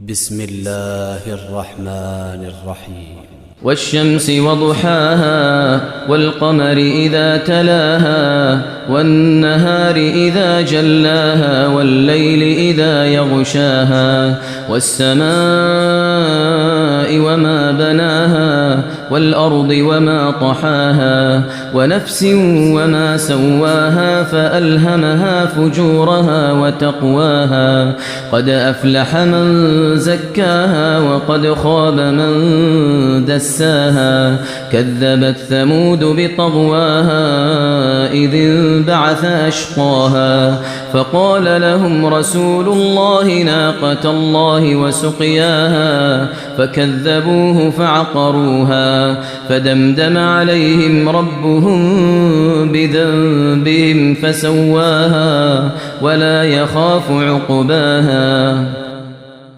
بسم الله الرحمن الرحيم. والشمس وضحاها والقمر إذا تلاها والنهار إذا جلاها والليل إذا يغشاها والسماء وما بناها والأرض وما طحاها ونفس وما سواها فألهمها فجورها وتقواها قد أفلح من زكاها وقد خاب من دساها كذبت ثمود بطغواها إذ انبعث أشقاها فقال لهم رسول الله ناقة الله وسقياها فكذبوه فعقروها فدمدم عليهم ربهم بذنبهم فسواها ولا يخاف عقباها.